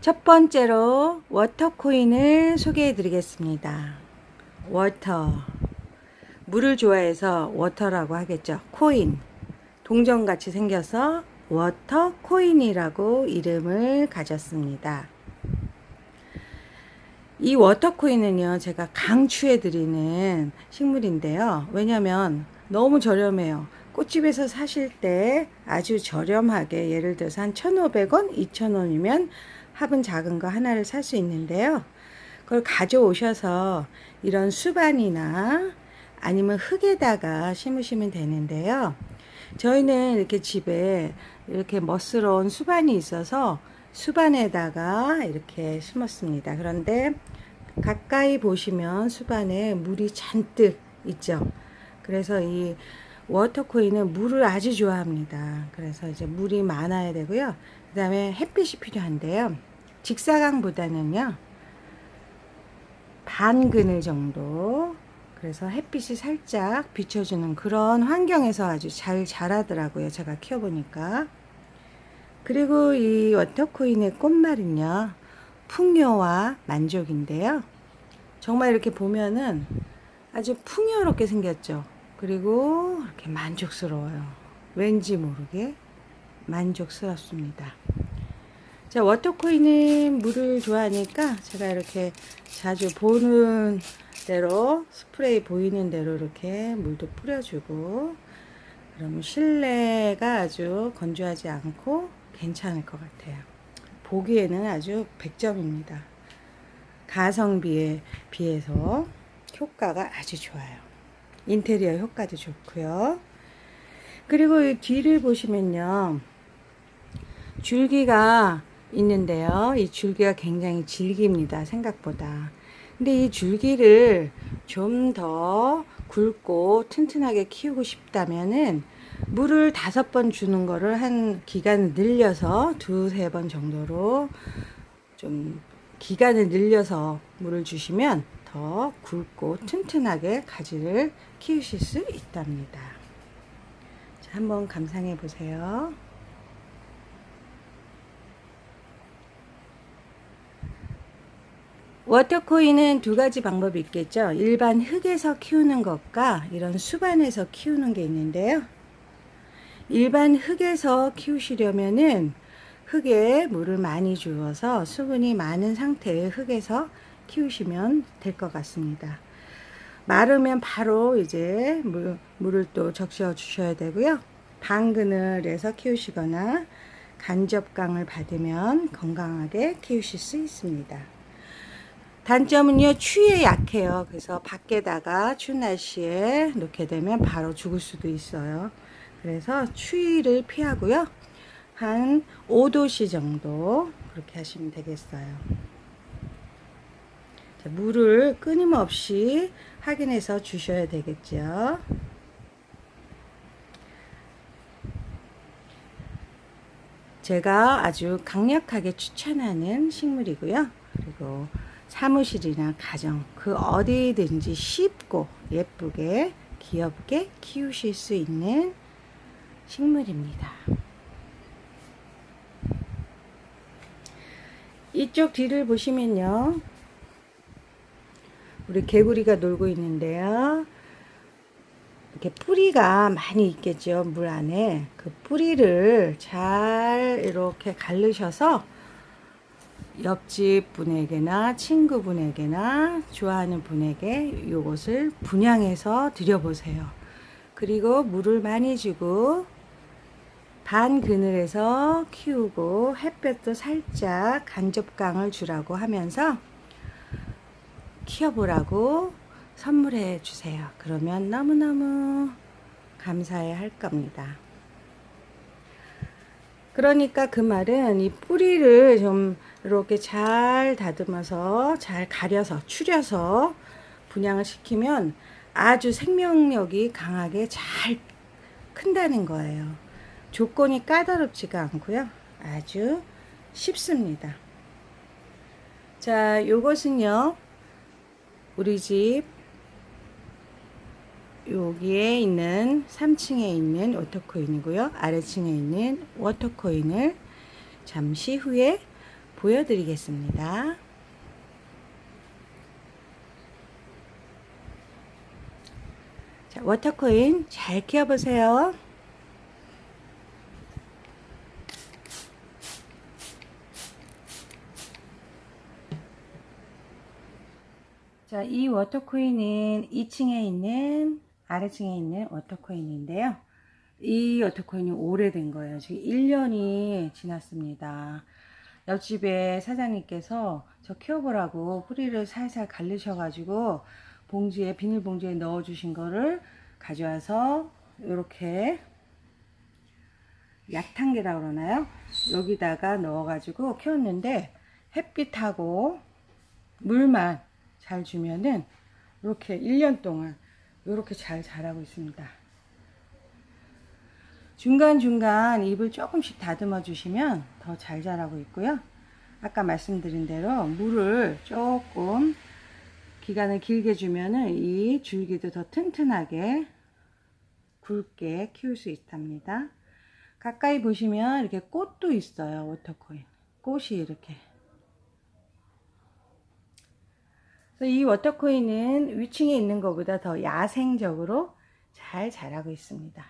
첫 번째로 워터코인을 소개해 드리겠습니다. 워터, 물을 좋아해서 워터라고 하겠죠. 코인, 동전같이 생겨서 워터코인이라고 이름을 가졌습니다. 이 워터코인은요, 제가 강추해 드리는 식물인데요. 왜냐면 너무 저렴해요. 꽃집에서 사실 때 아주 저렴하게, 예를 들어서 한 1,500원, 2,000원이면 화분 작은 거 하나를 살 수 있는데요. 그걸 가져오셔서 이런 수반이나 아니면 흙에다가 심으시면 되는데요. 저희는 이렇게 집에 이렇게 멋스러운 수반이 있어서 수반에다가 이렇게 심었습니다. 그런데 가까이 보시면 수반에 물이 잔뜩 있죠. 그래서 이 워터코인은 물을 아주 좋아합니다. 그래서 이제 물이 많아야 되고요. 그 다음에 햇빛이 필요한데요. 직사광보다는요, 반 그늘 정도. 그래서 햇빛이 살짝 비춰주는 그런 환경에서 아주 잘 자라더라고요. 제가 키워보니까. 그리고 이 워터코인의 꽃말은요, 풍요와 만족인데요. 정말 이렇게 보면은 아주 풍요롭게 생겼죠. 그리고 이렇게 만족스러워요. 왠지 모르게 만족스럽습니다. 자, 워터코인은 물을 좋아하니까 제가 이렇게 자주 보는 대로, 스프레이 보이는 대로 이렇게 물도 뿌려주고, 그러면 실내가 아주 건조하지 않고 괜찮을 것 같아요. 보기에는 아주 100점입니다. 가성비에 비해서 효과가 아주 좋아요. 인테리어 효과도 좋고요. 그리고 이 뒤를 보시면요, 줄기가 있는데요. 이 줄기가 굉장히 질깁니다. 생각보다. 근데 이 줄기를 좀 더 굵고 튼튼하게 키우고 싶다면은 물을 5번 주는 거를 한 기간을 늘려서 2-3번 정도로 좀 기간을 늘려서 물을 주시면 더 굵고 튼튼하게 가지를 키우실 수 있답니다. 자, 한번 감상해 보세요. 워터코인은 2가지 방법이 있겠죠. 일반 흙에서 키우는 것과 이런 수반에서 키우는 게 있는데요. 일반 흙에서 키우시려면은 흙에 물을 많이 주어서 수분이 많은 상태의 흙에서 키우시면 될 것 같습니다. 마르면 바로 이제 물을 또 적셔 주셔야 되고요. 반그늘에서 키우시거나 간접강을 받으면 건강하게 키우실 수 있습니다. 단점은요, 추위에 약해요. 그래서 밖에다가 추운 날씨에 놓게 되면 바로 죽을 수도 있어요. 그래서 추위를 피하고요. 한 5도씨 정도 그렇게 하시면 되겠어요. 자, 물을 끊임없이 확인해서 주셔야 되겠죠. 제가 아주 강력하게 추천하는 식물이고요. 그리고 사무실이나 가정 그 어디든지 쉽고 예쁘게 귀엽게 키우실 수 있는 식물입니다. 이쪽 뒤를 보시면요, 우리 개구리가 놀고 있는데요. 이렇게 뿌리가 많이 있겠죠. 물 안에 그 뿌리를 잘 이렇게 가르셔서 옆집 분에게나 친구분에게나 좋아하는 분에게 이것을 분양해서 드려보세요. 그리고 물을 많이 주고 반 그늘에서 키우고 햇볕도 살짝 간접강을 주라고 하면서 키워보라고 선물해 주세요. 그러면 너무너무 감사해 할 겁니다. 그러니까 그 말은 이 뿌리를 좀 이렇게 잘 다듬어서 잘 가려서 추려서 분양을 시키면 아주 생명력이 강하게 잘 큰다는 거예요. 조건이 까다롭지가 않고요. 아주 쉽습니다. 자, 요것은요, 우리 집 여기에 있는 3층에 있는 워터코인이고요. 아래층에 있는 워터코인을 잠시 후에 보여드리겠습니다. 자, 워터코인 잘 키워보세요. 자, 이 워터코인은 2층에 있는, 아래층에 있는 워터코인인데요. 이 워터코인이 오래된 거예요. 지금 1년이 지났습니다. 옆집에 사장님께서 저 키워보라고 뿌리를 살살 갈르셔가지고 봉지에, 비닐봉지에 넣어주신 거를 가져와서 이렇게 약탕계라고 그러나요? 여기다가 넣어가지고 키웠는데 햇빛하고 물만 잘 주면은 이렇게 1년 동안 이렇게 잘 자라고 있습니다. 중간중간 잎을 조금씩 다듬어 주시면 더 잘 자라고 있고요. 아까 말씀드린 대로 물을 조금 기간을 길게 주면은 이 줄기도 더 튼튼하게 굵게 키울 수 있답니다. 가까이 보시면 이렇게 꽃도 있어요. 워터코인 꽃이 이렇게. 그래서 이 워터코인은 위층에 있는 것보다 더 야생적으로 잘 자라고 있습니다.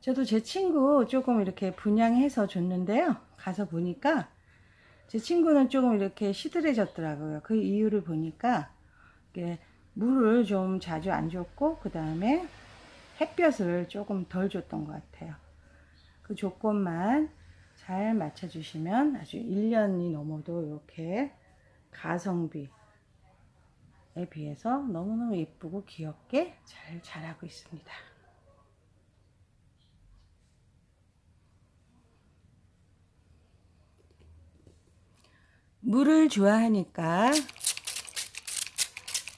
저도 제 친구 조금 이렇게 분양해서 줬는데요. 가서 보니까 제 친구는 조금 이렇게 시들해졌더라고요. 그 이유를 보니까 물을 좀 자주 안 줬고 그 다음에 햇볕을 조금 덜 줬던 것 같아요. 그 조건만 잘 맞춰주시면 아주 1년이 넘어도 이렇게 가성비에 비해서 너무너무 예쁘고 귀엽게 잘 자라고 있습니다. 물을 좋아하니까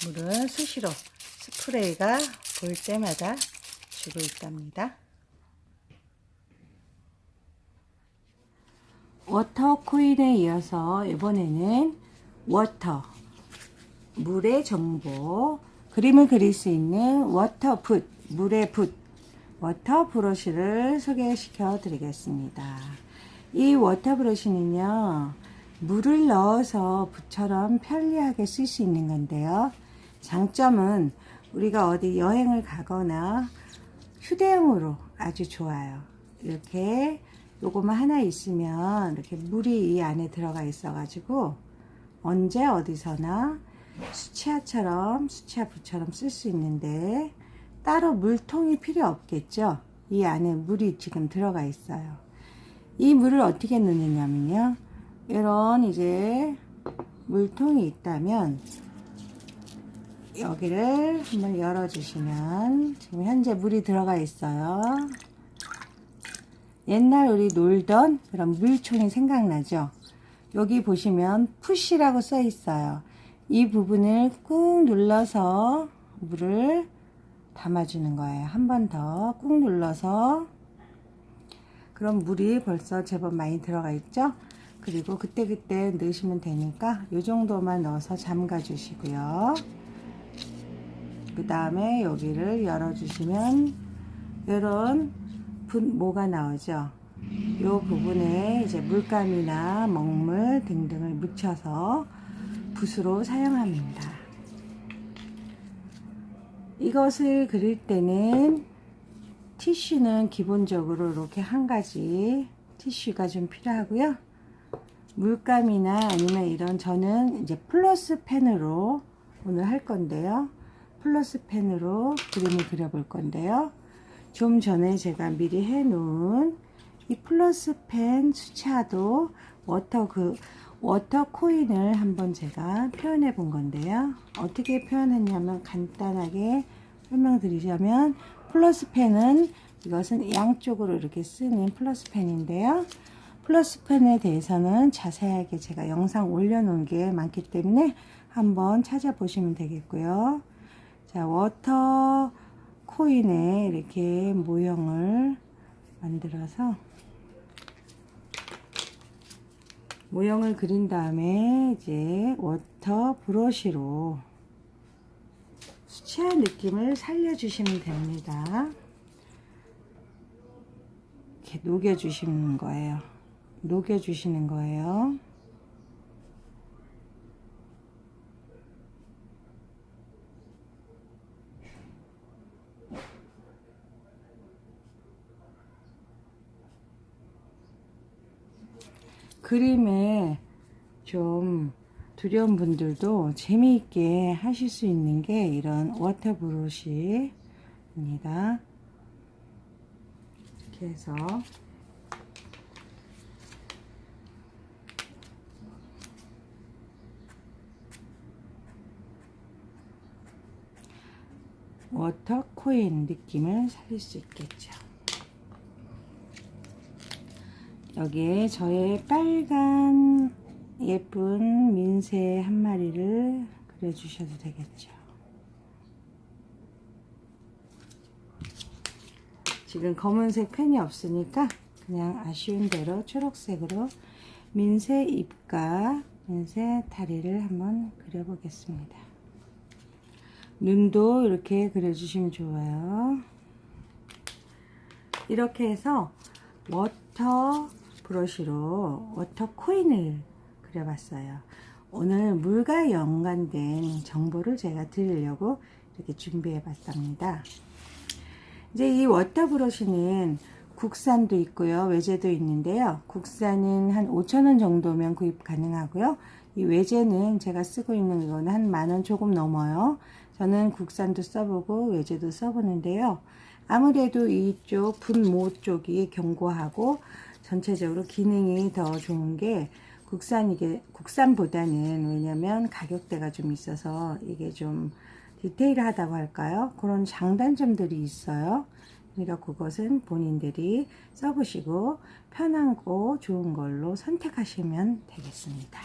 물은 수시로 스프레이가 볼 때마다 주고 있답니다. 워터코인에 이어서 이번에는 워터, 물의 정보, 그림을 그릴 수 있는 워터붓, 물의 붓, 워터 브러쉬를 소개시켜 드리겠습니다. 이 워터 브러쉬는요, 물을 넣어서 붓처럼 편리하게 쓸 수 있는 건데요. 장점은 우리가 어디 여행을 가거나 휴대용으로 아주 좋아요. 이렇게 요거만 하나 있으면 이렇게 물이 이 안에 들어가 있어 가지고 언제 어디서나 수채화처럼, 수채화붓처럼 쓸 수 있는데 따로 물통이 필요 없겠죠. 이 안에 물이 지금 들어가 있어요. 이 물을 어떻게 넣느냐면요, 이런 이제 물통이 있다면 여기를 한번 열어주시면 지금 현재 물이 들어가 있어요. 옛날 우리 놀던 그런 물총이 생각나죠? 여기 보시면 푸시라고 써 있어요. 이 부분을 꾹 눌러서 물을 담아주는 거예요. 한 번 더 꾹 눌러서. 그럼 물이 벌써 제법 많이 들어가 있죠? 그리고 그때그때 넣으시면 되니까 이 정도만 넣어서 잠가 주시고요. 그 다음에 여기를 열어주시면 이런 뭐가 나오죠. 이 부분에 이제 물감이나 먹물 등등을 묻혀서 붓으로 사용합니다. 이것을 그릴 때는 티슈는 기본적으로 이렇게 한 가지 티슈가 좀 필요하고요. 물감이나 아니면 이런, 저는 이제 플러스 펜으로 오늘 할 건데요. 플러스 펜으로 그림을 그려볼 건데요. 좀 전에 제가 미리 해 놓은 이 플러스 펜 수채화도 워터 코인을 한번 제가 표현해 본 건데요. 어떻게 표현했냐면 간단하게 설명드리자면, 플러스 펜은 이것은 양쪽으로 이렇게 쓰는 플러스 펜인데요. 플러스 펜에 대해서는 자세하게 제가 영상 올려놓은 게 많기 때문에 한번 찾아보시면 되겠고요. 자, 워터 코인에 이렇게 모형을 만들어서 모형을 그린 다음에 이제 워터 브러쉬로 수채화 느낌을 살려주시면 됩니다. 이렇게 녹여주시는 거예요. 녹여주시는 거예요. 그림에 좀 두려운 분들도 재미있게 하실 수 있는 게 이런 워터 브러쉬입니다. 이렇게 해서 워터 코인 느낌을 살릴 수 있겠죠. 여기에 저의 빨간 예쁜 민새 한 마리를 그려주셔도 되겠죠. 지금 검은색 펜이 없으니까 그냥 아쉬운 대로 초록색으로 민새 잎과 민새 다리를 한번 그려보겠습니다. 눈도 이렇게 그려주시면 좋아요. 이렇게 해서 워터 브러쉬로 워터 코인을 그려봤어요. 오늘 물과 연관된 정보를 제가 드리려고 이렇게 준비해 봤답니다. 이제 이 워터 브러쉬는 국산도 있고요, 외제도 있는데요. 국산은 한 5,000원 정도면 구입 가능하고요. 이 외제는 제가 쓰고 있는 이거는 한 10,000원 조금 넘어요. 저는 국산도 써보고 외제도 써보는데요. 아무래도 이쪽 분모 쪽이 견고하고 전체적으로 기능이 더 좋은 게 국산보다는, 왜냐면 가격대가 좀 있어서 이게 좀 디테일하다고 할까요? 그런 장단점들이 있어요. 그러니까 그것은 본인들이 써보시고 편하고 좋은 걸로 선택하시면 되겠습니다.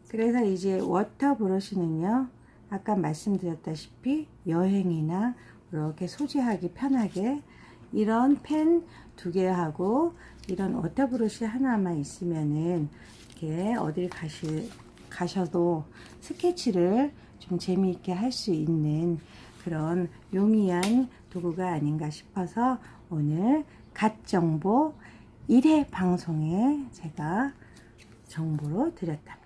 그래서 이제 워터 브러쉬는요, 아까 말씀드렸다시피 여행이나 이렇게 소지하기 편하게 이런 펜 2개하고 이런 워터 브러쉬 하나만 있으면은 이렇게 어딜 가셔도 스케치를 좀 재미있게 할 수 있는 그런 용이한 도구가 아닌가 싶어서 오늘 갓정보 1회 방송에 제가 정보로 드렸답니다.